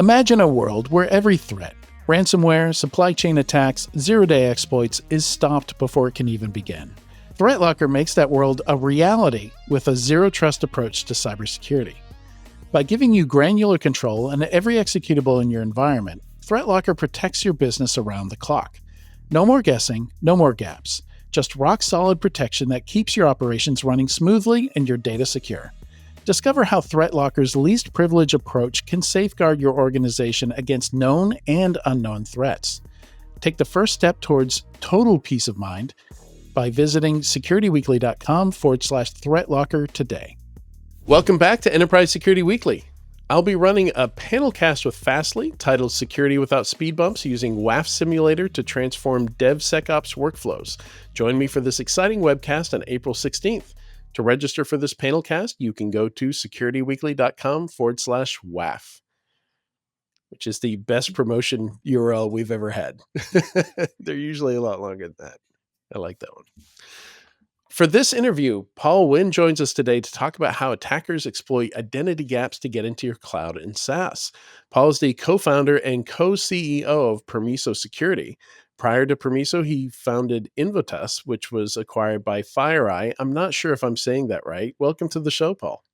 Imagine a world where every threat, ransomware, supply chain attacks, zero-day exploits is stopped before it can even begin. ThreatLocker makes that world a reality with a zero-trust approach to cybersecurity. By giving you granular control and every executable in your environment, ThreatLocker protects your business around the clock. No more guessing, no more gaps. Just rock-solid protection that keeps your operations running smoothly and your data secure. Discover how ThreatLocker's least privilege approach can safeguard your organization against known and unknown threats. Take the first step towards total peace of mind by visiting securityweekly.com/ThreatLocker today. Welcome back to Enterprise Security Weekly. I'll be running a panel cast with Fastly titled Security Without Speed Bumps using WAF Simulator to transform DevSecOps workflows. Join me for this exciting webcast on April 16th. To register for this panel cast, you can go to securityweekly.com/WAF, which is the best promotion URL we've ever had. They're usually a lot longer than that. I like that one. For this interview, Paul Nguyen joins us today to talk about how attackers exploit identity gaps to get into your cloud and SaaS. Paul is the co-founder and co-CEO of Permiso Security. Prior to Permiso, he founded Invotus, which was acquired by FireEye. I'm not sure if I'm saying that right. Welcome to the show, Paul.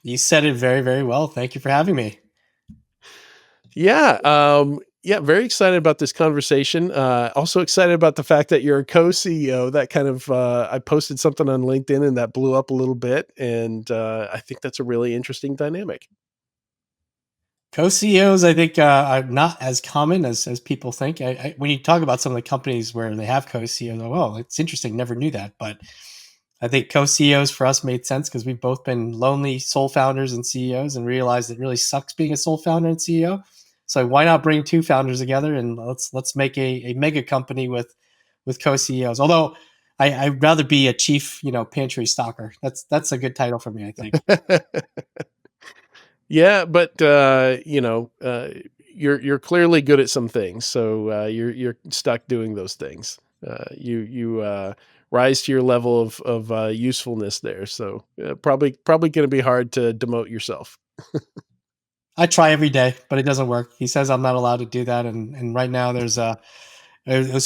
You said it very, very well. Thank you for having me. Yeah, very excited about this conversation. Also excited about the fact that you're a co-CEO. That kind of, I posted something on LinkedIn and that blew up a little bit. And I think that's a really interesting dynamic. Co-CEOs, I think, are not as common as people think. When you talk about some of the companies where they have co-CEOs, well, it's interesting. Never knew that. But I think co-CEOs for us made sense because we've both been lonely sole founders and CEOs and realized it really sucks being a sole founder and CEO. So why not bring two founders together and let's make a mega company with co-CEOs. Although I'd rather be a chief, pantry stocker. That's a good title for me, I think. Yeah, but you're clearly good at some things, so you're stuck doing those things. You rise to your level of usefulness there, so probably going to be hard to demote yourself. I try every day, but it doesn't work. He says I'm not allowed to do that, and right now it was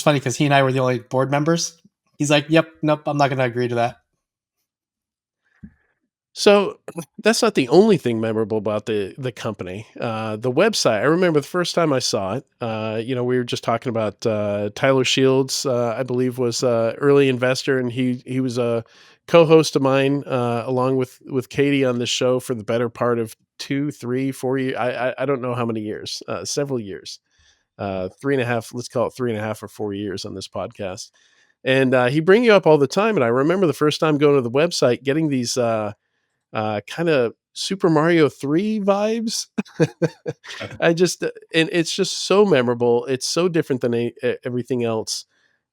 funny because he and I were the only board members. He's like, "Yep, nope, I'm not going to agree to that." So that's not the only thing memorable about the company. The website, I remember the first time I saw it, we were just talking about Tyler Shields, I believe was an early investor, and he was a co-host of mine along with Katie on this show for the better part of 2, 3, 4 years. I don't know how many years, several years, 3.5, let's call it 3.5 or 4 years on this podcast. And he bring you up all the time. And I remember the first time going to the website, getting these kind of Super Mario 3 vibes. And it's just so memorable. It's so different than everything else.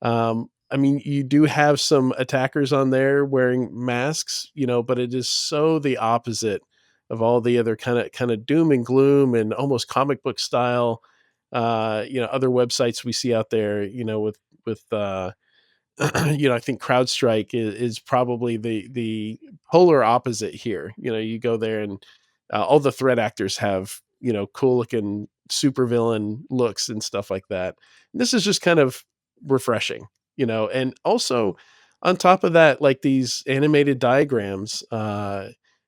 I mean, you do have some attackers on there wearing masks, but it is so the opposite of all the other kind of doom and gloom and almost comic book style, other websites we see out there, with I think CrowdStrike is probably the polar opposite here. You go there and all the threat actors have, cool looking supervillain looks and stuff like that. And this is just kind of refreshing, and also on top of that, like these animated diagrams,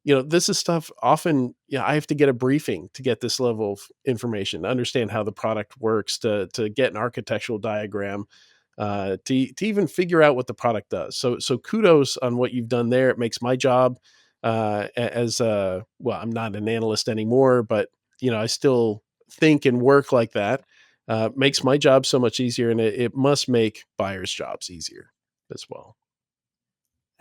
this is stuff often, I have to get a briefing to get this level of information, to understand how the product works, to get an architectural diagram, to even figure out what the product does. So kudos on what you've done there. It makes my job I'm not an analyst anymore, but I still think and work like that. Makes my job so much easier, and it must make buyers' jobs easier as well.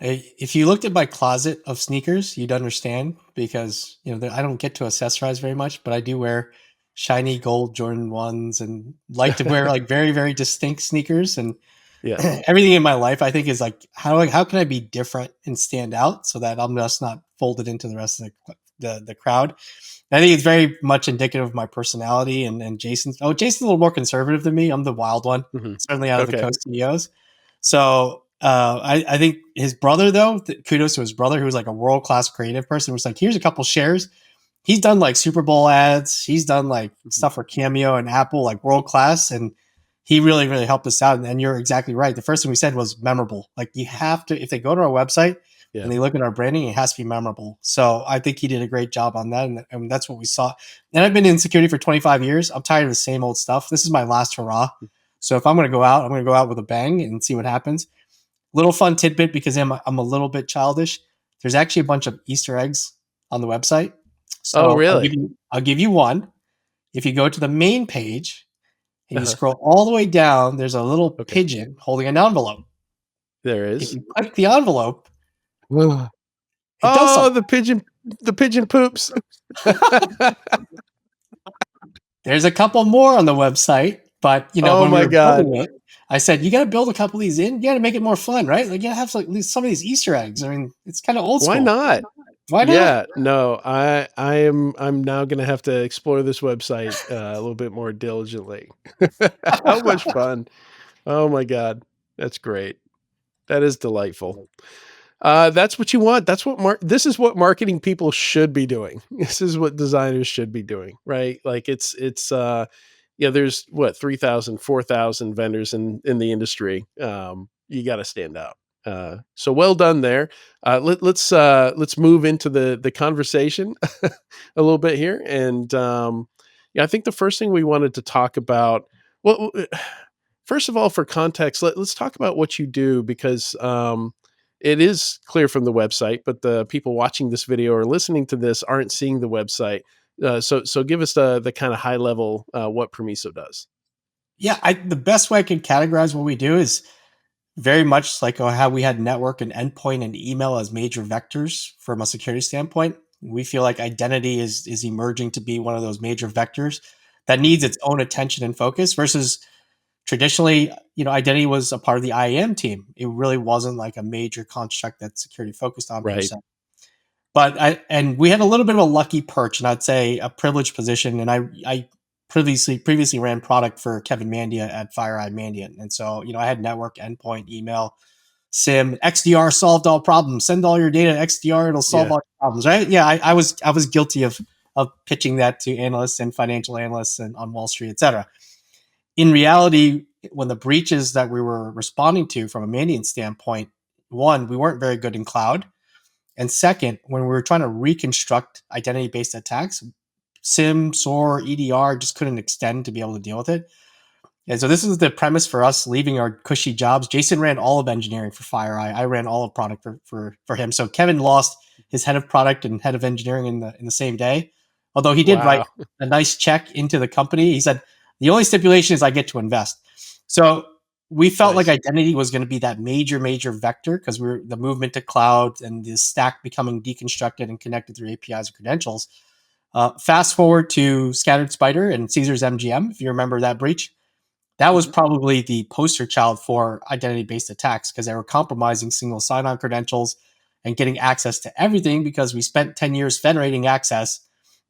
If you looked at my closet of sneakers, you'd understand because I don't get to accessorize very much, but I do wear shiny gold Jordan 1s and like to wear like very, very distinct sneakers. And everything in my life, I think, is like, how can I be different and stand out so that I'm just not folded into the rest of the crowd? And I think it's very much indicative of my personality and Jason's. Jason's a little more conservative than me. I'm the wild one, certainly out of the co-CEOs. So I think his brother, though, kudos to his brother, who was like a world-class creative person, was like, here's a couple shares. he's done like Super Bowl ads. He's done like stuff for Cameo and Apple, like world class. And he really, really helped us out. And you're exactly right. The first thing we said was memorable. Like you have to, if they go to our website Yeah. and they look at our branding, it has to be memorable. So I think he did a great job on that. And that's what we saw. And I've been in security for 25 years. I'm tired of the same old stuff. This is my last hurrah. So if I'm going to go out, I'm going to go out with a bang and see what happens. Little fun tidbit because I'm a little bit childish. There's actually a bunch of Easter eggs on the website. Oh, So really? I'll give you one. If you go to the main page and you Uh-huh. scroll all the way down, there's a little Okay. pigeon holding an envelope. There If is. you click the envelope, Ugh. it does Oh, something. the pigeon poops. There's a couple more on the website, but Oh when we my were god. building it, I said you got to build a couple of these in. You got to make it more fun, right? Like you gotta have like, some of these Easter eggs. I mean, it's kind of old Why school. not? Why not? Yeah, no, I'm now gonna have to explore this website, a little bit more diligently. How much fun. Oh my god. That's great. That is delightful. That's what you want. That's what this is what marketing people should be doing. This is what designers should be doing, right? Like yeah, there's what 3,000, 4,000 vendors in the industry. You got to stand out. So well done there. Let's move into the conversation a little bit here, and yeah, I think the first thing we wanted to talk about. Well, first of all, for context, let's talk about what you do because it is clear from the website, but the people watching this video or listening to this aren't seeing the website. So give us the kind of high level what Permiso does. Yeah, the best way I can categorize what we do is very much like how we had network and endpoint and email as major vectors from a security standpoint. We feel like identity is emerging to be one of those major vectors that needs its own attention and focus versus traditionally, identity was a part of the IAM team. It really wasn't like a major construct that security focused on per Right. se. But we had a little bit of a lucky perch, and I'd say a privileged position. And I previously ran product for Kevin Mandia at FireEye Mandiant, and so I had network, endpoint, email, SIM, XDR solved all problems. Send all your data to XDR; it'll solve Yeah. all your problems, right? Yeah, I was guilty of pitching that to analysts and financial analysts and on Wall Street, et cetera. In reality, when the breaches that we were responding to from a Mandiant standpoint, one, we weren't very good in cloud. And second, when we were trying to reconstruct identity based attacks, SIM, SOAR, EDR just couldn't extend to be able to deal with it. And so this is the premise for us leaving our cushy jobs. Jason ran all of engineering for FireEye. I ran all of product for him. So Kevin lost his head of product and head of engineering in the same day. Although he did write Wow. a nice check into the company. He said, the only stipulation is I get to invest. So we felt like Nice. identity was going to be that major, major vector because we're the movement to cloud and the stack becoming deconstructed and connected through APIs and credentials. Fast forward to Scattered Spider and Caesar's MGM, if you remember that breach. That was Mhm. probably the poster child for identity based attacks because they were compromising single sign on credentials and getting access to everything because we spent 10 years federating access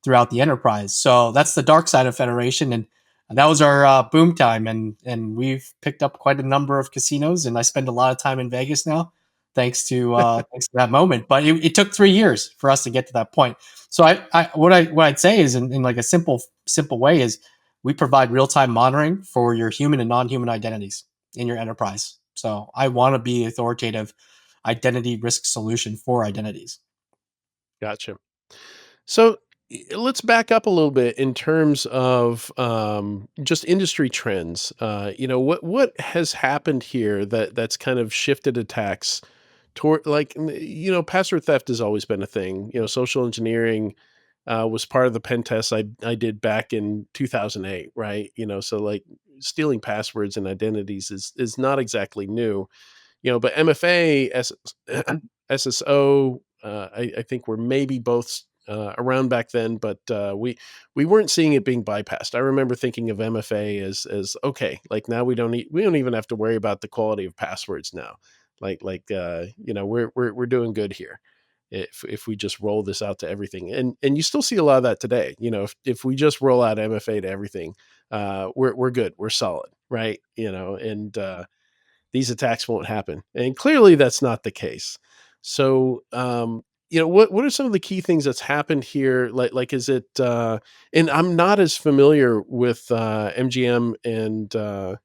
throughout the enterprise. So that's the dark side of federation. And that was our boom time. And we've picked up quite a number of casinos. And I spend a lot of time in Vegas now, thanks to that moment. But it took 3 years for us to get to that point. So what I'd say is in like a simple way is we provide real-time monitoring for your human and non-human identities in your enterprise. So I want to be authoritative identity risk solution for identities. Gotcha. So let's back up a little bit in terms of just industry trends. What has happened here that's kind of shifted attacks toward like password theft has always been a thing. Social engineering was part of the pen test I did back in 2008, right? So like stealing passwords and identities is not exactly new. But MFA, SSO, I think were maybe both around back then, but we weren't seeing it being bypassed. I remember thinking of MFA as okay, like now we don't even have to worry about the quality of passwords now. We're doing good here if we just roll this out to everything. And you still see a lot of that today. If we just roll out MFA to everything, we're good, we're solid, right? And these attacks won't happen. And clearly that's not the case. So, what are some of the key things that's happened here? Like, is it, and I'm not as familiar with, MGM and, uh,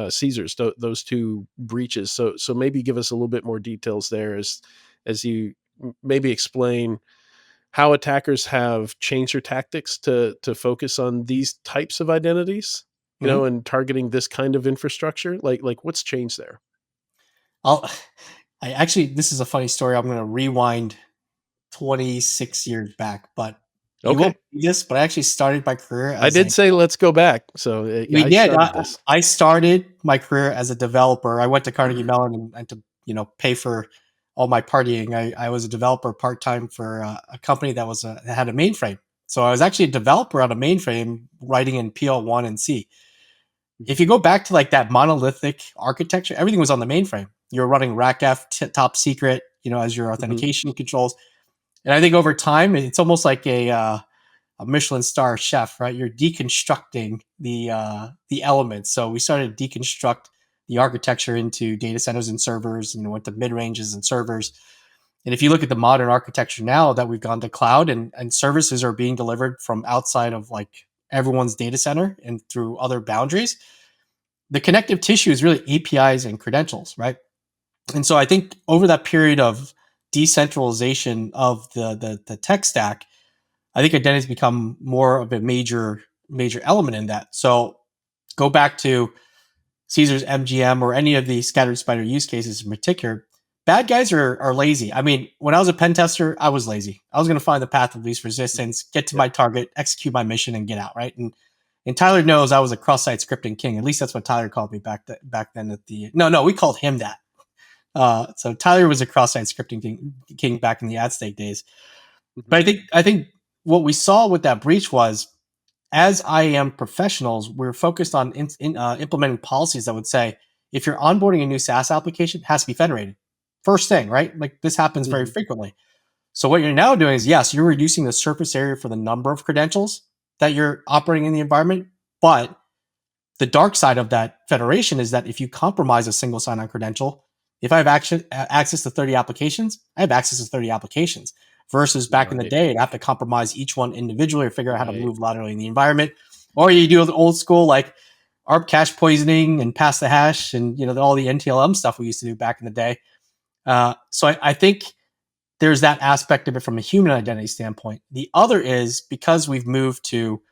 Caesars, those 2 breaches. So maybe give us a little bit more details there as you maybe explain how attackers have changed their tactics to focus on these types of identities, Mhm. and targeting this kind of infrastructure? Like what's changed there? I'll I actually, this is a funny story. I'm gonna rewind 26 years back, but you Okay. won't believe this, but I actually stared my career I as did a say let's go back. So, we I did. started this. I started my career as a developer. I went to Carnegie Mhm. Mellon and to pay for all my partying. I was a developer part time for a company that that had a mainframe. So I was actually a developer on a mainframe writing in PL1 and C. Mhm. If you go back to like that monolithic architecture, everything was on the mainframe. You're running RACF top secret, as your Mhm. authentication controls. And I think over time, it's almost like a Michelin star chef, right? You're deconstructing the elements. So we started to deconstruct the architecture into data centers and servers, and went to mid ranges and servers. And if you look at the modern architecture now that we've gone to cloud, and services are being delivered from outside of like everyone's data center and through other boundaries, the connective tissue is really APIs and credentials, right? And so I think over that period of decentralization of the tech stack, I think identity's become more of a major element in that. So go back to Caesar's MGM or any of the scattered spider use cases in particular. Bad guys are lazy. I mean, when I was a pen tester, I was lazy. I was going to find the path of least resistance, get to Yeah. my target, execute my mission, and get out. Right. And Tyler knows I was a cross-site scripting king. At least that's what Tyler called me back then. At the no, we called him that. So Tyler was a cross-site scripting king back in the AdStake days. Mhm. But I think what we saw with that breach was, as IAM professionals, we're focused on implementing policies that would say, if you're onboarding a new SaaS application, it has to be federated. First thing, right? Like this happens very Mhm. frequently. So what you're now doing is, yes, you're reducing the surface area for the number of credentials that you're operating in the environment, but the dark side of that federation is that if you compromise a single sign-on credential, if I have access to 30 applications, I have access to 30 applications. Versus back in the Right. day, I'd have to compromise each one individually or figure out how to Right. move laterally in the environment. Or you do the old school like ARP cache poisoning and pass the hash, and all the NTLM stuff we used to do back in the day. So I think there's that aspect of it from a human identity standpoint. The other is because we've moved to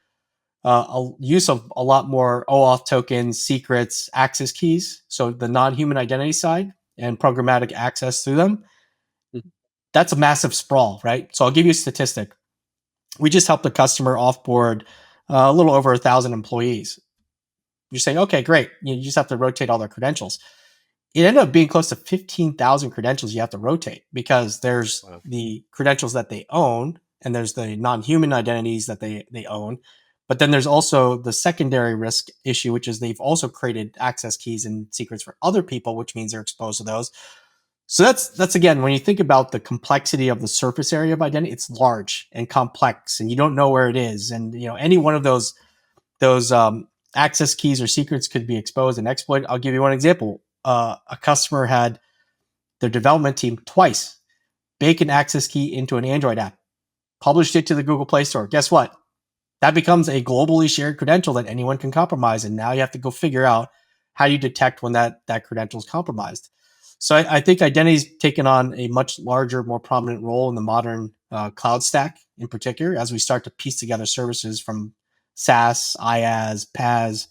a use of a lot more OAuth tokens, secrets, access keys. So the non-human identity side and programmatic access through them. Mhm. That's a massive sprawl, right? So I'll give you a statistic. We just helped a customer offboard a little over 1,000 employees. You're saying, okay, great. You just have to rotate all their credentials. It ended up being close to 15,000 credentials you have to rotate, because there's Wow. the credentials that they own and there's the non-human identities that they own. But then there's also the secondary risk issue, which is they've also created access keys and secrets for other people, which means they're exposed to those. So that's again, when you think about the complexity of the surface area of identity, it's large and complex, and you don't know where it is. And any one of those access keys or secrets could be exposed and exploited. I'll give you one example. A customer had their development team twice bake an access key into an Android app, published it to the Google Play Store. Guess what? That becomes a globally shared credential that anyone can compromise. And now you have to go figure out how you detect when that credential is compromised. So I think identity's taken on a much larger, more prominent role in the modern cloud stack in particular, as we start to piece together services from SaaS, IaaS, PaaS,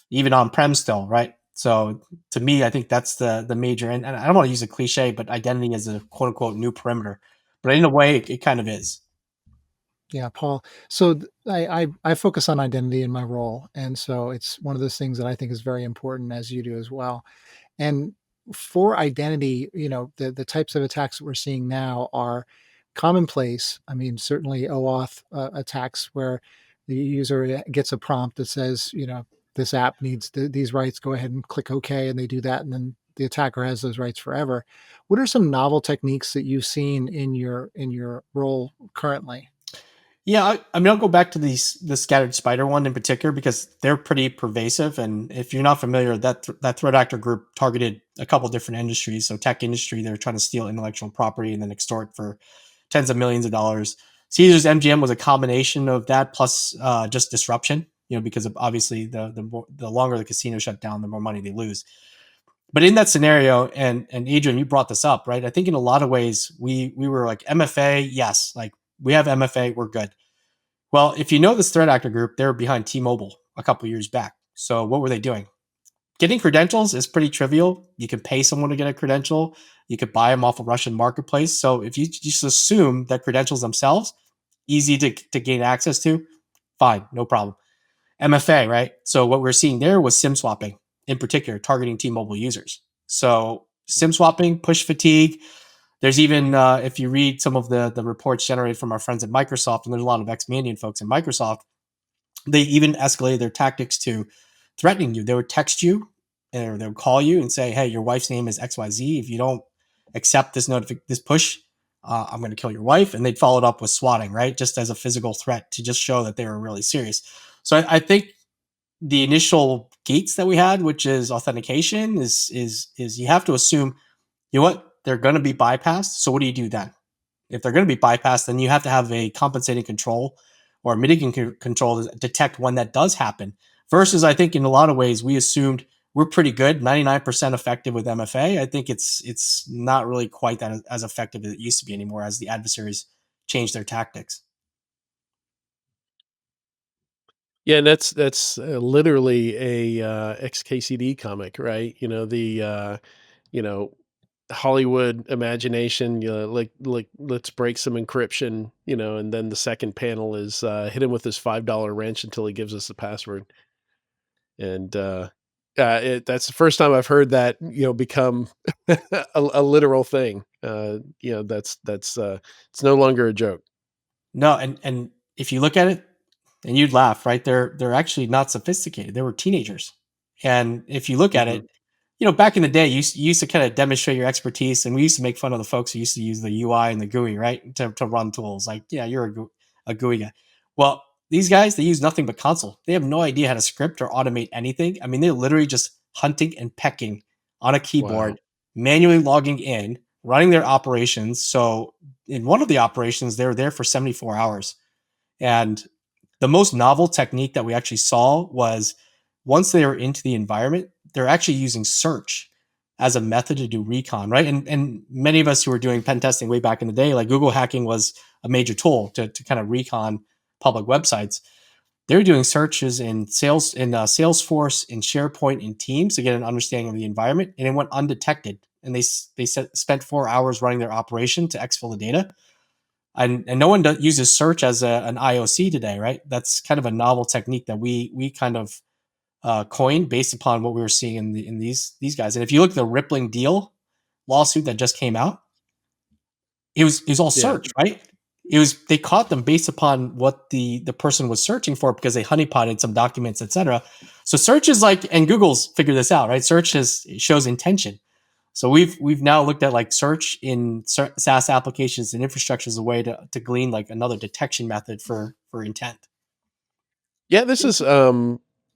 even on-prem still, right? So to me, I think that's the major, and I don't want to use a cliche, but identity is a quote unquote new perimeter. But in a way, it kind of is. Yeah, Paul. So I focus on identity in my role, and so it's one of those things that I think is very important, as you do as well. And for identity, the types of attacks that we're seeing now are commonplace. I mean, certainly OAuth attacks where the user gets a prompt that says, this app needs these rights. Go ahead and click OK, and they do that, and then the attacker has those rights forever. What are some novel techniques that you've seen in your role currently? Yeah, I mean, I'll go back to the scattered spider one in particular because they're pretty pervasive. And if you're not familiar, that threat actor group targeted a couple different industries. So tech industry, they're trying to steal intellectual property and then extort for tens of millions of dollars. Caesar's MGM was a combination of that plus just disruption. Because of obviously the longer the casino shut down, the more money they lose. But in that scenario, and Adrian, you brought this up, right? I think in a lot of ways we were like MFA, yes, like we have MFA, we're good. Well, if you know this threat actor group, they were behind T-Mobile a couple years back. So what were they doing? Getting credentials is pretty trivial. You can pay someone to get a credential. You could buy them off a Russian marketplace. So if you just assume that credentials themselves, easy to gain access to, fine, no problem. MFA, right? So what we're seeing there was SIM swapping, in particular, targeting T-Mobile users. So SIM swapping, push fatigue. There's even, if you read some of the reports generated from our friends at Microsoft, and there's a lot of ex-Mandiant folks in Microsoft, they even escalated their tactics to threatening you. They would text you or they would call you and say, hey, your wife's name is XYZ. If you don't accept this push, I'm going to kill your wife. And they'd follow it up with swatting, right? Just as a physical threat to just show that they were really serious. So I think the initial gates that we had, which is authentication, is you have to assume, you know what, they're going to be bypassed. So what do you do then? If they're going to be bypassed, then you have to have a compensating control or mitigating control to detect when that does happen. Versus, I think in a lot of ways, we assumed we're pretty good, 99% effective with MFA. I think it's not really quite that as effective as it used to be anymore as the adversaries change their tactics. Yeah, and that's literally a XKCD comic, right? You know, Hollywood imagination, like let's break some encryption, and then the second panel is hit him with this $5 wrench until he gives us the password. And that's the first time I've heard that, become a literal thing. That's it's no longer a joke. No, and if you look at it, and you'd laugh, right? They're actually not sophisticated. They were teenagers, and if you look at Mhm. it, back in the day, you used to kind of demonstrate your expertise, and we used to make fun of the folks who used to use the UI and the GUI, right, to run tools. Like, yeah, you're a GUI guy. Well, these guys, they use nothing but console. They have no idea how to script or automate anything. I mean, they're literally just hunting and pecking on a Wow. keyboard, manually logging in, running their operations. So in one of the operations, they were there for 74 hours. And the most novel technique that we actually saw was once they are into the environment, they're actually using search as a method to do recon, right? And many of us who were doing pen testing way back in the day, like Google hacking was a major tool to kind of recon public websites. They're doing searches in Salesforce, in SharePoint, in Teams to get an understanding of the environment, and it went undetected. And they spent 4 hours running their operation to exfil the data, and no one uses search as an IOC today, right? That's kind of a novel technique that we kind of coined based upon what we were seeing in these guys. And if you look at the Rippling deal lawsuit that just came out, it was all Yeah. search, right? It was they caught them based upon what the person was searching for because they honeypotted some documents, etc. So search is like, and Google's figured this out, right? Search shows intention. So we've now looked at like search in SaaS applications and infrastructure as a way to glean like another detection method for intent. Yeah, this is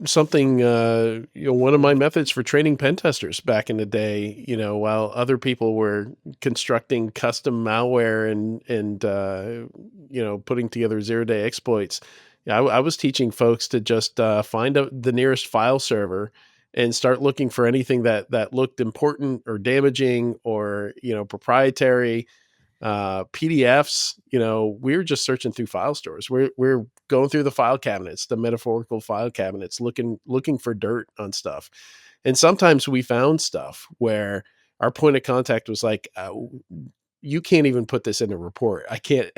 something one of my methods for training pen testers back in the day, while other people were constructing custom malware and putting together zero-day exploits. Yeah, I was teaching folks to just find the nearest file server and start looking for anything that looked important or damaging or proprietary PDFs. We're just searching through file stores. We're going through the file cabinets, the metaphorical file cabinets, looking for dirt on stuff. And sometimes we found stuff where our point of contact was like, you can't even put this in a report. I can't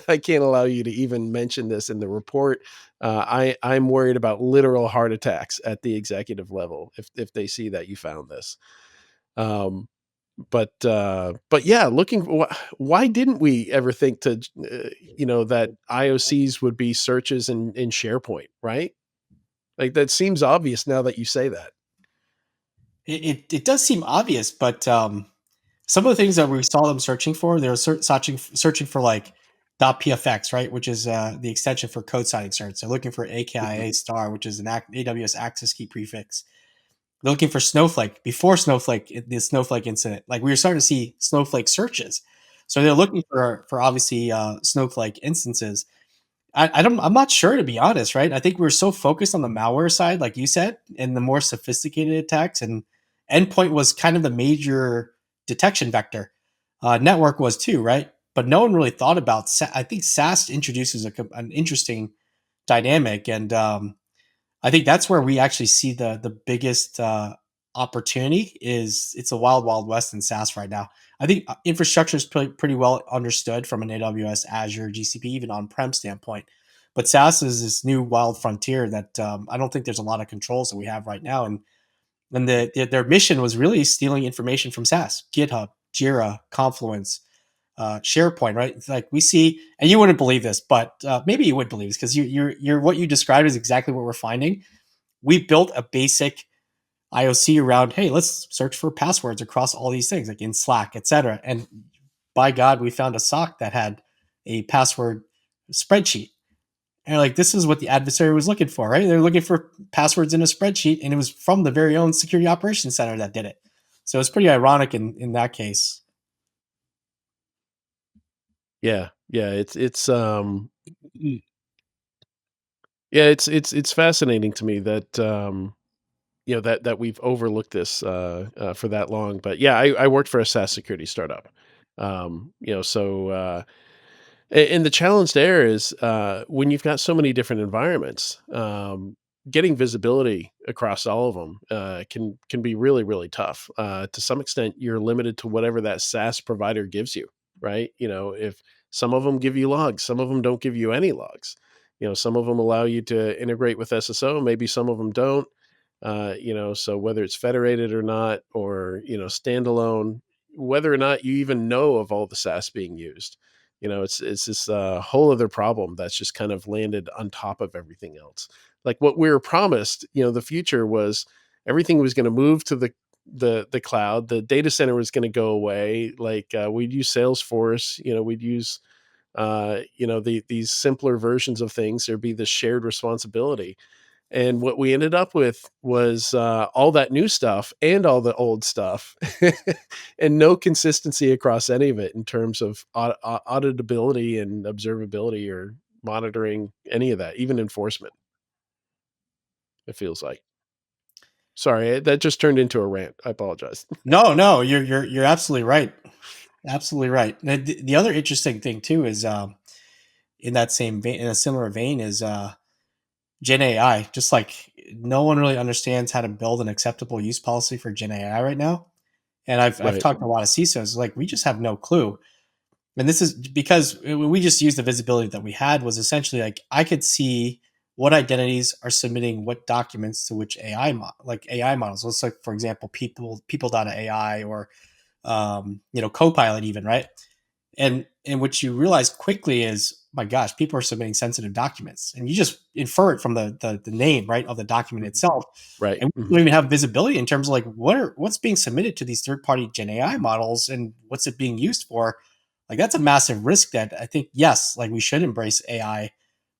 I can't allow you to even mention this in the report. I'm worried about literal heart attacks at the executive level if they see that you found this. Um, but yeah, why didn't we ever think that IOCs would be searches in SharePoint, right? Like that seems obvious now that you say that. It does seem obvious, but some of the things that we saw them searching for, they were searching for like .pfx, right, which is the extension for code signing certs. They're looking for Mhm. AKIA star, which is an AWS access key prefix. They're looking for Snowflake before Snowflake, the Snowflake incident. Like we were starting to see Snowflake searches, so they're looking for obviously Snowflake instances. I'm not sure, to be honest, right? I think we're so focused on the malware side, like you said, and the more sophisticated attacks, and endpoint was kind of the major detection vector. Network was too, right? But no one really thought about. I think SaaS introduces an interesting dynamic, and I think that's where we actually see the biggest opportunity. Is it's a wild wild west in SaaS right now. I think infrastructure is pretty well understood from an AWS, Azure, GCP, even on-prem standpoint. But SaaS is this new wild frontier that I don't think there's a lot of controls that we have right now. And their mission was really stealing information from SaaS, GitHub, Jira, Confluence, SharePoint, right? It's like we see, and you wouldn't believe this, but maybe you would believe this because you're what you described is exactly what we're finding. We built a basic IOC around, hey, let's search for passwords across all these things, like in Slack, etc. And by God, we found a SOC that had a password spreadsheet. And like, this is what the adversary was looking for, right? They're looking for passwords in a spreadsheet, and it was from the very own security operations center that did it. So it's pretty ironic in that case. Yeah, yeah, yeah, it's fascinating to me that, that we've overlooked this, for that long, but yeah, I worked for a SaaS security startup. So, and the challenge there is, when you've got so many different environments, getting visibility across all of them, can be really, really tough. To some extent, you're limited to whatever that SaaS provider gives you, right? If some of them give you logs, some of them don't give you any logs. Some of them allow you to integrate with SSO, maybe some of them don't. So whether it's federated or not, or standalone, whether or not you even know of all the SaaS being used, it's this whole other problem that's just kind of landed on top of everything else. Like what we were promised, the future was everything was going to move to the cloud. The data center was going to go away. Like we'd use Salesforce. We'd use these simpler versions of things. There'd be this shared responsibility, and what we ended up with was all that new stuff and all the old stuff, and no consistency across any of it in terms of auditability and observability or monitoring any of that, even enforcement, it feels like. Sorry, that just turned into a rant. I apologize. No, no, you're absolutely right. Absolutely right. And the other interesting thing too is in that same vein, in a similar vein, is Gen AI. Just like no one really understands how to build an acceptable use policy for Gen AI right now. And I've Right. talked to a lot of CISOs, like we just have no clue. And this is because we just used the visibility that we had was essentially like I could see what identities are submitting what documents to which like AI models. Let's like for example, people.ai or Copilot even, right? And what you realize quickly is, my gosh, people are submitting sensitive documents, and you just infer it from the name, right, of the document Mhm. itself. Right. And we Mhm. don't even have visibility in terms of like what's being submitted to these third party Gen AI models and what's it being used for. Like that's a massive risk that I think yes, like we should embrace AI,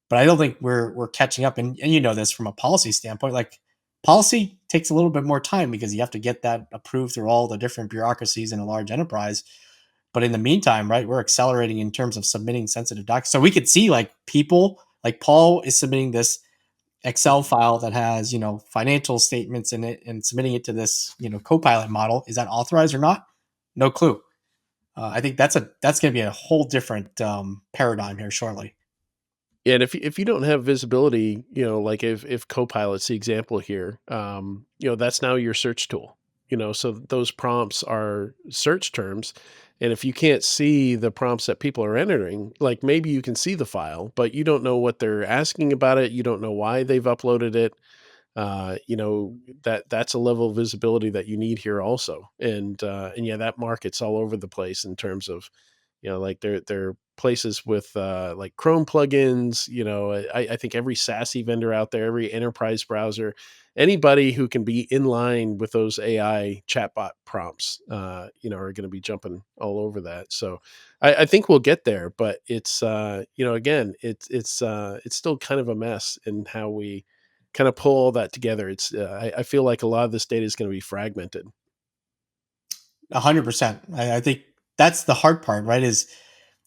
but I don't think we're catching up. And you know this from a policy standpoint, like policy takes a little bit more time because you have to get that approved through all the different bureaucracies in a large enterprise. But in the meantime, right, we're accelerating in terms of submitting sensitive docs. So we could see like people like Paul is submitting this Excel file that has, financial statements in it and submitting it to this, Copilot model. Is that authorized or not? No clue. I think that's going to be a whole different paradigm here shortly. Yeah, and if you don't have visibility, like if Copilot's the example here, that's now your search tool. So those prompts are search terms, and if you can't see the prompts that people are entering, like maybe you can see the file, but you don't know what they're asking about it. You don't know why they've uploaded it. That's a level of visibility that you need here also. And yeah, that market's all over the place in terms of Like there are places with like Chrome plugins. I think every SaaS vendor out there, every enterprise browser, anybody who can be in line with those AI chatbot prompts, are going to be jumping all over that. So I think we'll get there, but it's again, it's still kind of a mess in how we kind of pull all that together. I feel like a lot of this data is going to be fragmented. 100%. I think that's the hard part, right? Is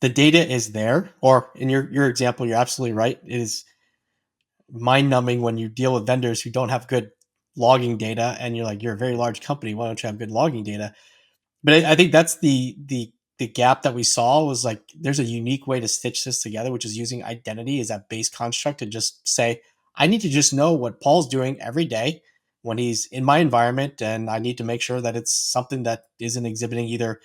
the data is there, or in your example, you're absolutely right. It is mind numbing when you deal with vendors who don't have good logging data, and you're like, you're a very large company. Why don't you have good logging data? But I think that's the gap that we saw was like there's a unique way to stitch this together, which is using identity as that base construct to just say, I need to just know what Paul's doing every day when he's in my environment, and I need to make sure that it's something that isn't exhibiting either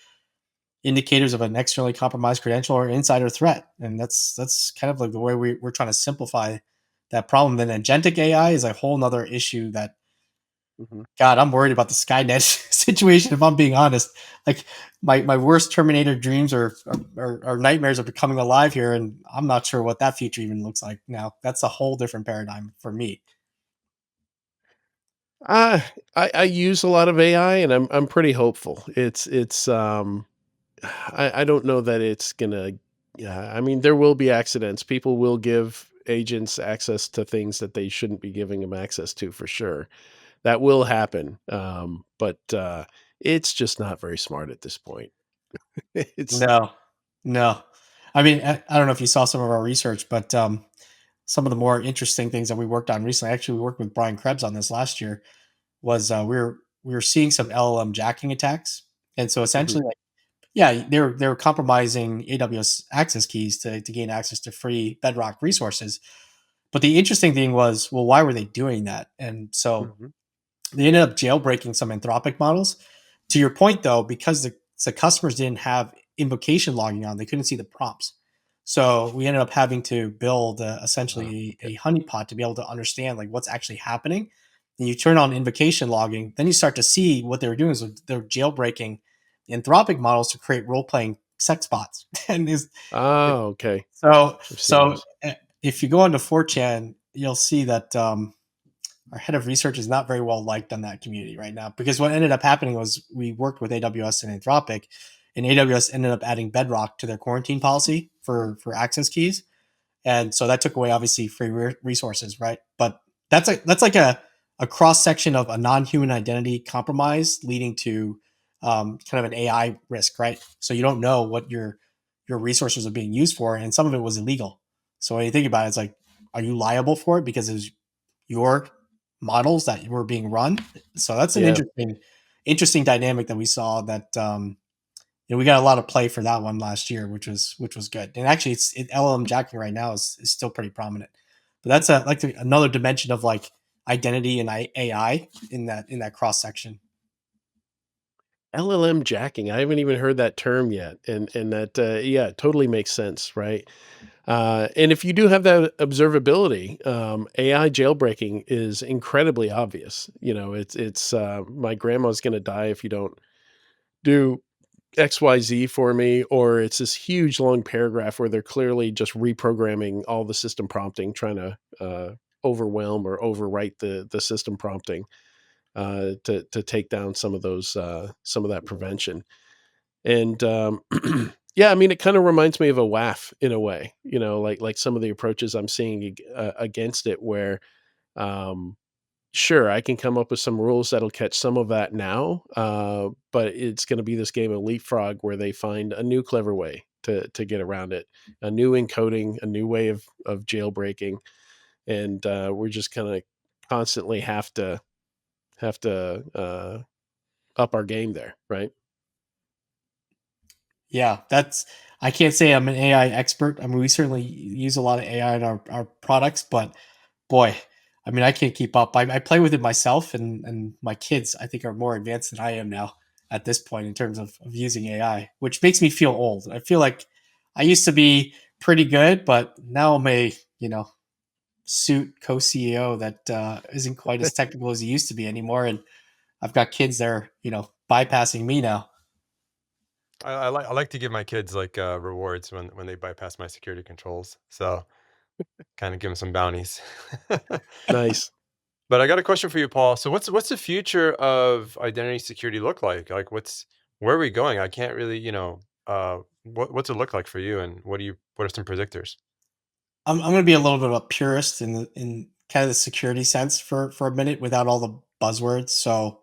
indicators of an externally compromised credential or insider threat. And that's kind of like the way we're trying to simplify that problem. Then agentic AI is a whole nother issue that Mhm. God, I'm worried about the Skynet situation. If I'm being honest, like my worst Terminator dreams or nightmares are becoming alive here, and I'm not sure what that future even looks like now. That's a whole different paradigm for me. Uh, I use a lot of AI, and I'm pretty hopeful. It's I don't know that it's gonna. Yeah, I mean, there will be accidents. People will give agents access to things that they shouldn't be giving them access to, for sure. That will happen. But it's just not very smart at this point. It's No, no. I mean, I don't know if you saw some of our research, but some of the more interesting things that we worked on recently. Actually, we worked with Brian Krebs on this last year. Was we were seeing some LLM jacking attacks, and so Mhm, essentially, like, yeah, they were compromising AWS access keys to gain access to free Bedrock resources. But the interesting thing was, well, why were they doing that? And so mhm. they ended up jailbreaking some Anthropic models. To your point, though, because the customers didn't have invocation logging on, they couldn't see the prompts. So we ended up having to build essentially Yeah. a honeypot to be able to understand like what's actually happening. And you turn on invocation logging, then you start to see what they were doing is they're jailbreaking Anthropic models to create role playing sex bots. and is Oh, okay. so I've seen so those. if you go onto 4chan, you'll see that our head of research is not very well liked on that community right now because what ended up happening was we worked with AWS and Anthropic, and AWS ended up adding Bedrock to their quarantine policy for access keys, and so that took away obviously free resources, right? But that's like a cross section of a non-human identity compromise leading to kind of an AI risk, right? So you don't know what your resources are being used for, and some of it was illegal. So when you think about it, it's like, are you liable for it because it was your models that were being run? So that's an Yeah. interesting dynamic that we saw that we got a lot of play for that one last year, which was good. And actually, LLM jacking right now is still pretty prominent. But that's another dimension of like identity and AI in that cross section. LLM jacking. I haven't even heard that term yet, and that yeah, it totally makes sense, right? And if you do have that observability, AI jailbreaking is incredibly obvious. It's my grandma's going to die if you don't do XYZ for me, or it's this huge long paragraph where they're clearly just reprogramming all the system prompting, trying to overwhelm or overwrite the system prompting to take down some of that prevention. And yeah, I mean, it kind of reminds me of a WAF in a way, like some of the approaches I'm seeing against it, where um, sure, I can come up with some rules that'll catch some of that now, but it's going to be this game of leapfrog where they find a new clever way to get around it, a new encoding, a new way of jailbreaking, and we're just kind of constantly have to up our game there, right? Yeah, that's I can't say I'm an AI expert. I mean, we certainly use a lot of AI in our products, but boy, I mean, I can't keep up. I play with it myself, and my kids, I think, are more advanced than I am now at this point in terms of using AI, which makes me feel old. I feel like I used to be pretty good, but now I'm a suit co-CEO that isn't quite as technical as he used to be anymore, and I've got kids that are bypassing me now. I like to give my kids like rewards when they bypass my security controls. So kind of give them some bounties. Nice. But I got a question for you, Paul. So what's the future of identity security look like? Like where are we going? I can't really, what's it look like for you, and what are some predictors? I'm going to be a little bit of a purist in kind of the security sense for a minute without all the buzzwords. So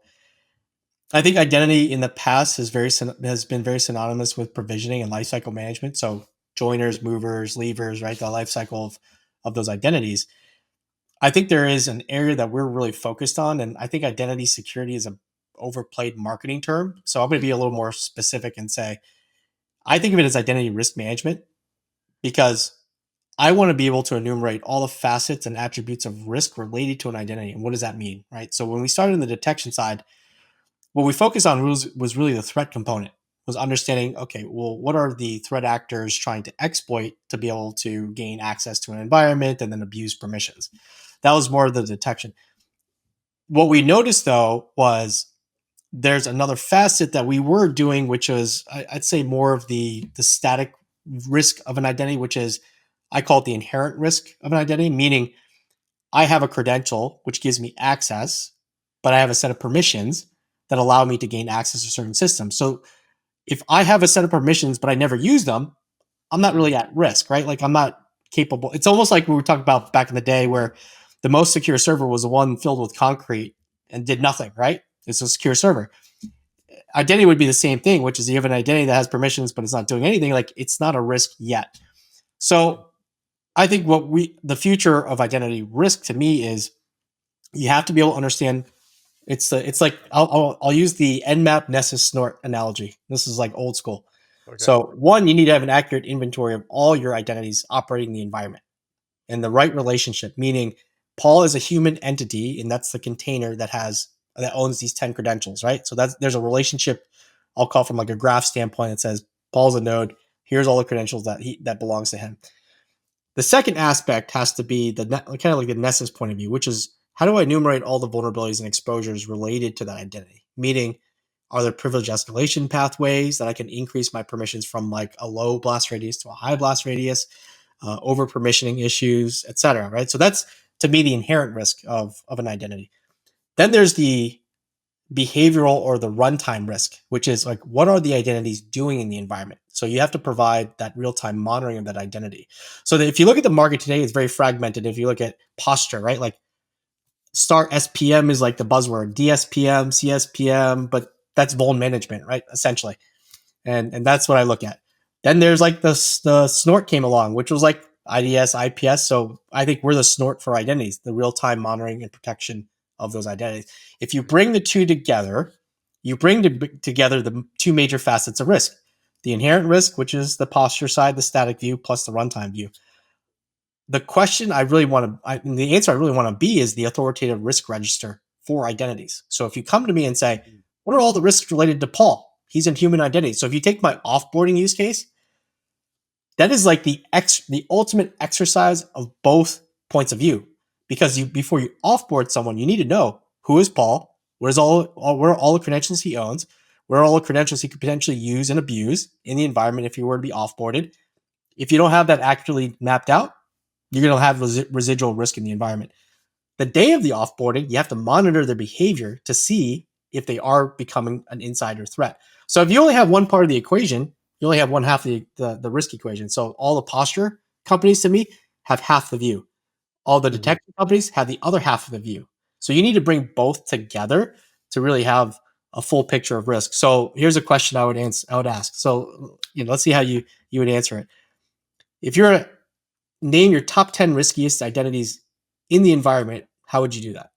I think identity in the past has been very synonymous with provisioning and lifecycle management. So joiners, movers, leavers, right? The lifecycle of those identities. I think there is an area that we're really focused on, and I think identity security is a overplayed marketing term. So I'm going to be a little more specific and say I think of it as identity risk management because I want to be able to enumerate all the facets and attributes of risk related to an identity. And what does that mean, right? So when we started in the detection side, what we focused on was really the threat component, was understanding, okay, well, what are the threat actors trying to exploit to be able to gain access to an environment and then abuse permissions? That was more of the detection. What we noticed though was there's another facet that we were doing, which was I'd say more of the static risk of an identity, which is I call it the inherent risk of an identity, meaning I have a credential which gives me access, but I have a set of permissions that allow me to gain access to certain systems. So if I have a set of permissions but I never use them, I'm not really at risk, right? Like I'm not capable. It's almost like we were talking about back in the day where the most secure server was the one filled with concrete and did nothing, right? It's a secure server. Identity would be the same thing, which is you have an identity that has permissions but it's not doing anything. Like it's not a risk yet. So I think the future of identity risk to me is you have to be able to understand. It's like I'll use the Nmap Nessus snort analogy. This is like old school. Okay. So one, you need to have an accurate inventory of all your identities operating the environment and the right relationship, meaning Paul is a human entity, and that's the container that owns these 10 credentials, right? So there's a relationship I'll call from like a graph standpoint that says Paul's a node. Here's all the credentials that belongs to him. The second aspect has to be kind of like the Nessus point of view, which is how do I enumerate all the vulnerabilities and exposures related to that identity? Meaning, are there privilege escalation pathways that I can increase my permissions from like a low blast radius to a high blast radius, over permissioning issues, etc. Right. So that's to me the inherent risk of an identity. Then there's the behavioral or the runtime risk, which is like what are the identities doing in the environment? So you have to provide that real-time monitoring of that identity. So that if you look at the market today, it's very fragmented. If you look at posture, right? Like start SPM is like the buzzword, DSPM, CSPM, but that's vuln management, right? Essentially. And that's what I look at. Then there's like the snort came along, which was like IDS, IPS. So I think we're the snort for identities, the real-time monitoring and protection of those identities. If you bring the two together, you bring together the two major facets of risk: the inherent risk, which is the posture side, the static view, plus the runtime view. The question I really want to, the answer I really want to be is the authoritative risk register for identities. So if you come to me and say, what are all the risks related to Paul? He's in human identity. So if you take my offboarding use case, that is like the ultimate exercise of both points of view. Because before you offboard someone, you need to know who is Paul, where are all the credentials he owns, where are all the credentials he could potentially use and abuse in the environment if he were to be offboarded. If you don't have that actually mapped out, you're going to have residual risk in the environment. The day of the offboarding, you have to monitor their behavior to see if they are becoming an insider threat. So if you only have one part of the equation, you only have one half of the risk equation. So all the posture companies to me have half the view. All the detection companies have the other half of the view. So you need to bring both together to really have a full picture of risk. So here's a question I would ask. So let's see how you would answer it. If you're name your top 10 riskiest identities in the environment, how would you do that?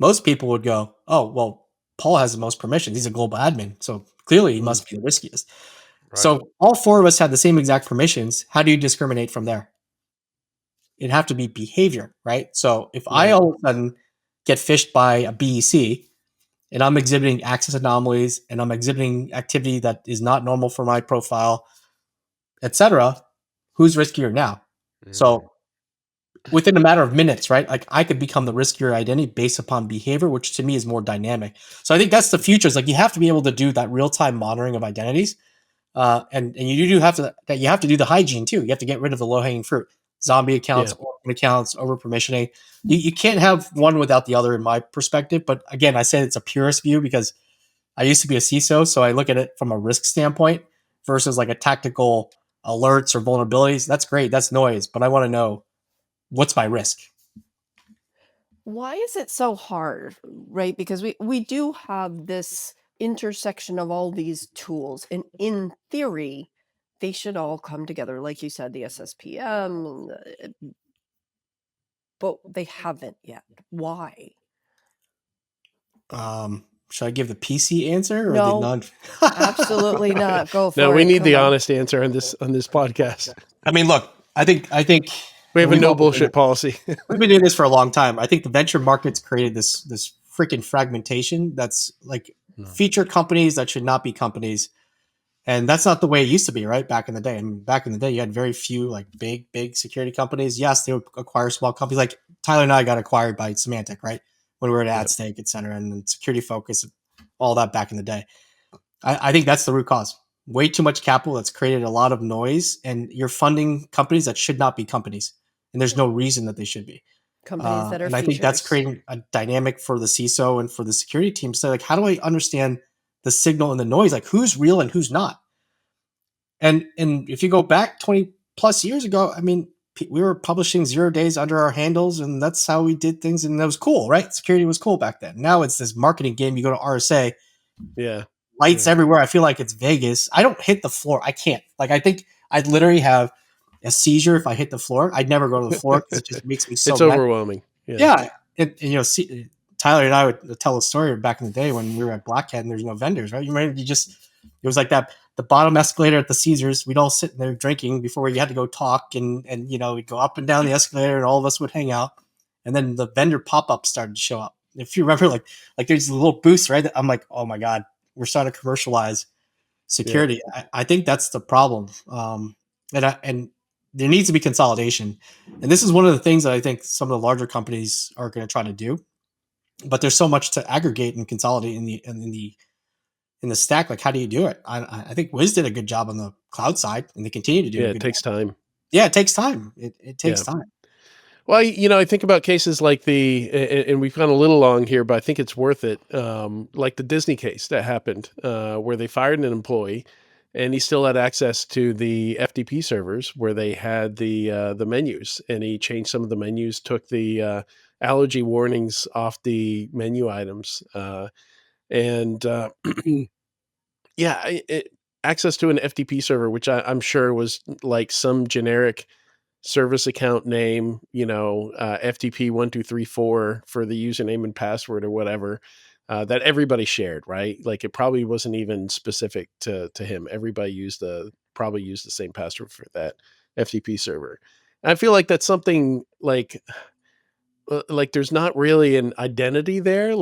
Most people would go, oh, well, Paul has the most permissions. He's a global admin. So clearly he must be the riskiest. Right. So all four of us have the same exact permissions. How do you discriminate from there? It'd have to be behavior, right? So if I all of a sudden get phished by a BEC and I'm exhibiting access anomalies and I'm exhibiting activity that is not normal for my profile, etc., who's riskier now? So within a matter of minutes, right? Like I could become the riskier identity based upon behavior, which to me is more dynamic. So I think that's the future. Is like you have to be able to do that real time monitoring of identities, and you do have to do the hygiene too. You have to get rid of the low hanging fruit, zombie accounts, Yeah. orphan accounts, over permissioning. You can't have one without the other, in my perspective. But again, I say it's a purist view because I used to be a CISO, so I look at it from a risk standpoint versus like a tactical alerts or vulnerabilities. That's great. That's noise, but I want to know what's my risk. Why is it so hard, right? Because we do have this intersection of all these tools, and in theory, they should all come together, like you said, the SSPM, but they haven't yet. Why? Should I give the PC answer or No. the non? Absolutely not. Go for it. No, we need Come the on. honest answer on this podcast. I mean, look, I think We have a we've no all been doing bullshit policy. we've been doing this for a long time. I think the venture market's created this freaking fragmentation that's like feature companies that should not be companies. And that's not the way it used to be, right? Back in the day. And back in the day, you had very few like big security companies. Yes, they would acquire small companies. Like Tyler and I got acquired by Symantec, right? When we were at AdStake, et cetera, and security focus, all that back in the day. I think that's the root cause. Way too much capital that's created a lot of noise, and you're funding companies that should not be companies. And there's no reason that they should be. Companies that are and I think that's features. creating a dynamic for the CISO and for the security team. So like, how do I understand the signal and the noise? Like who's real and who's not? And if you go back 20 plus years ago, I mean, we were publishing 0 days under our handles, and that's how we did things. And that was cool, right? Security was cool back then. Now it's this marketing game. You go to RSA, Yeah. lights everywhere. I feel like it's Vegas. I don't hit the floor. I can't. Like, I think I'd literally have a seizure if I hit the floor. I'd never go to the floor because it just makes me so It's mad. overwhelming. Yeah. Tyler and I would tell a story back in the day when we were at Black Hat and there's no vendors, right? You remember it was like that, the bottom escalator at the Caesars, we'd all sit there drinking before we had to go talk and we'd go up and down the escalator and all of us would hang out. And then the vendor pop-ups started to show up. If you remember, like there's a little boost, right? I'm like, oh my God, we're starting to commercialize security. Yeah. I think that's the problem. And there needs to be consolidation. And this is one of the things that I think some of the larger companies are going to try to do. But there's so much to aggregate and consolidate in the stack. Like, how do you do it? I think Wiz did a good job on the cloud side, and they continue to do. Yeah, it takes time. Yeah, it takes time. It takes time. Well, I think about cases like and we've gone a little long here, but I think it's worth it. Like the Disney case that happened, where they fired an employee, and he still had access to the FTP servers where they had the menus, and he changed some of the menus, took the allergy warnings off the menu items, and access to an FTP server, which I'm sure was like some generic service account name, FTP1234 for the username and password or whatever, that everybody shared, right? Like it probably wasn't even specific to him. Everybody probably used the same password for that FTP server. And I feel like that's something like there's not really an identity there.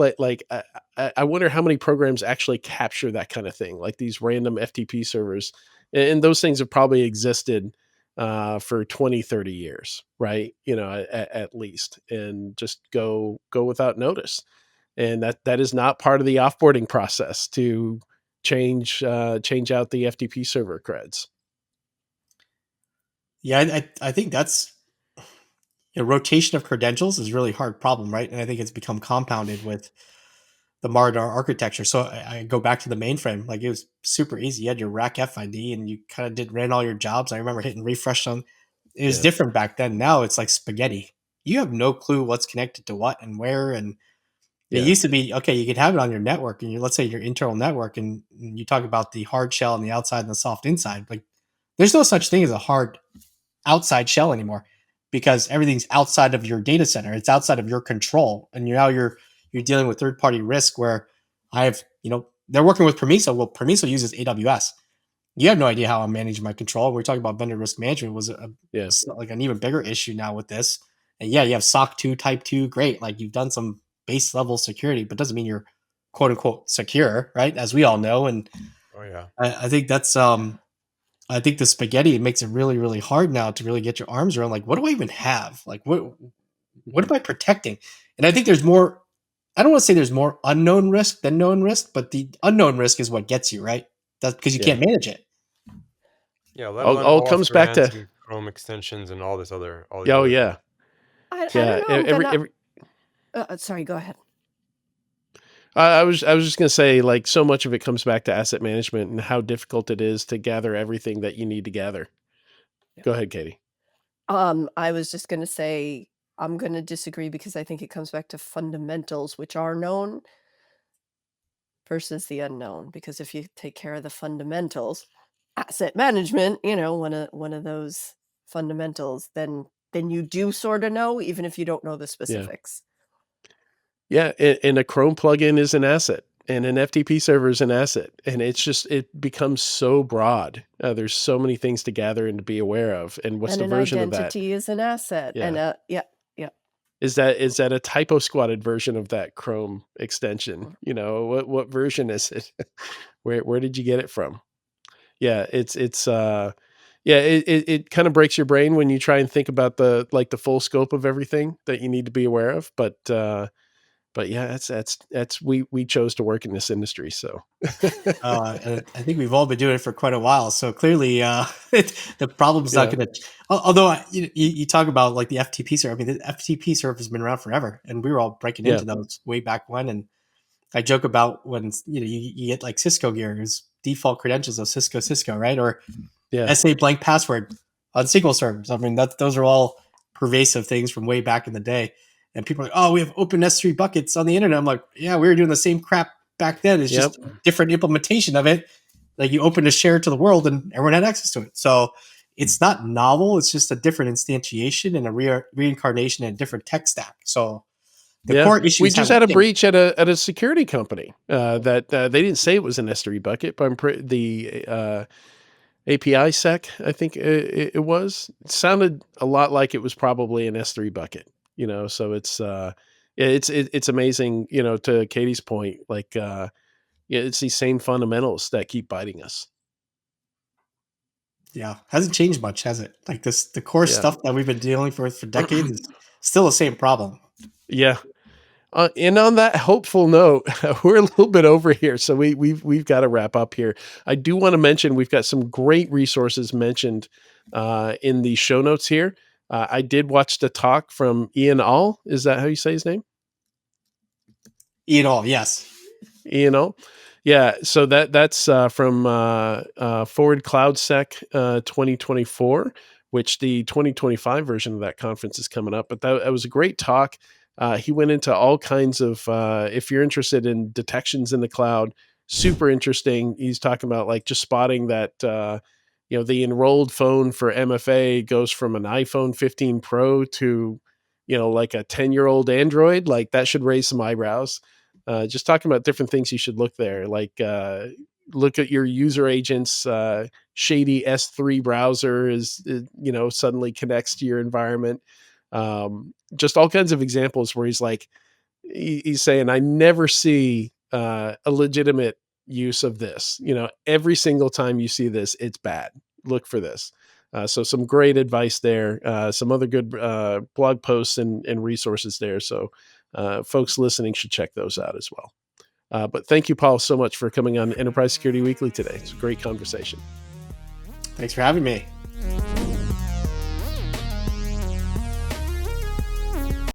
I wonder how many programs actually capture that kind of thing, like these random FTP servers. And those things have probably existed for 20, 30 years, right? At least, and just go without notice. And that is not part of the offboarding process to change out the FTP server creds. Yeah, I think that's rotation of credentials is a really hard problem, right? And I think it's become compounded with the modern architecture. So I go back to the mainframe. Like it was super easy. You had your rack FID and you kind of ran all your jobs. I remember hitting refresh on. It was different back then. Now it's like spaghetti. You have no clue what's connected to what and where. And it used to be, okay, you could have it on your network and let's say your internal network, and you talk about the hard shell on the outside and the soft inside. Like there's no such thing as a hard outside shell anymore because everything's outside of your data center. It's outside of your control. And you're dealing with third-party risk where they're working with Permiso. Well, Permiso uses AWS. You have no idea how I'm managing my control. We're talking about vendor risk management was like an even bigger issue now with this. And you have SOC 2, type 2, great. Like you've done some base level security, but doesn't mean you're quote unquote secure, right? As we all know. And I think that's I think the spaghetti, it makes it really, really hard now to really get your arms around, like, what do I even have? Like, what am I protecting? And I think there's more, I don't want to say there's more unknown risk than known risk, but the unknown risk is what gets you, right? That's because you Yeah. can't manage it. Yeah, let All alone all OAuth comes back grants to and Chrome extensions and all these oh other yeah. things. I Yeah. don't know. Then Every sorry, go ahead. I was just gonna say, like, so much of it comes back to asset management and how difficult it is to gather everything that you need to gather. Yeah. Go ahead, Katie. I was just gonna say I'm gonna disagree because I think it comes back to fundamentals, which are known versus the unknown. Because if you take care of the fundamentals, asset management, one of those fundamentals, then you do sort of know, even if you don't know the Yeah. specifics. Yeah, and a Chrome plugin is an asset, and an FTP server is an asset, and it becomes so broad. There's so many things to gather and to be aware of, and what's And the an version of that? identity is an asset. And Yeah. yeah. Is that a typo squatted version of that Chrome extension? What version is it? Where did you get it from? Yeah, yeah, it kind of breaks your brain when you try and think about the full scope of everything that you need to be aware of. But yeah, that's we chose to work in this industry, so And I think we've all been doing it for quite a while. So clearly, the problem's not yeah, going to. Although you talk about like the FTP server. I mean, the FTP server has been around forever, and we were all breaking yeah, into those way back when. And I joke about when you get like Cisco gear, is default credentials of Cisco, right? Or yeah, SA blank password on SQL servers. I mean, those are all pervasive things from way back in the day. And people are like, oh, we have open S3 buckets on the internet. I'm like, yeah, we were doing the same crap back then. It's yep, just a different implementation of it. Like you open a share to the world and everyone had access to it. So it's not novel. It's just a different instantiation and a reincarnation and a different tech stack. So the yeah. core We issues just haven't had a changed. breach at a security company that they didn't say it was an S3 bucket, but the API sec, I think it was. It sounded a lot like it was probably an S3 bucket. So yeah, it's amazing. To Katie's point, like yeah, it's these same fundamentals that keep biting us. Yeah, hasn't changed much, has it? Like the core Yeah. stuff that we've been dealing for decades is still the same problem. Yeah. And on that hopeful note, we're a little bit over here, so we've got to wrap up here. I do want to mention we've got some great resources mentioned in the show notes here. I did watch the talk from Ian All. Is that how you say his name? Eat all, yes. Ian All. Yeah. So that's from Forward Cloud Sec 2024, which the 2025 version of that conference is coming up. But that was a great talk. He went into all kinds of, if you're interested in detections in the cloud, super interesting. He's talking about like just spotting that, the enrolled phone for MFA goes from an iPhone 15 Pro to, like a 10-year-old Android. Like that should raise some eyebrows. Just talking about different things you should look there, like look at your user agent's shady S3 browser suddenly connects to your environment. Just all kinds of examples where he's saying, I never see a legitimate use of this. Every single time you see this, it's bad. Look for this. So some great advice there. Some other good blog posts and resources there. So folks listening should check those out as well. But thank you, Paul, so much for coming on Enterprise Security Weekly today. It's a great conversation. Thanks for having me.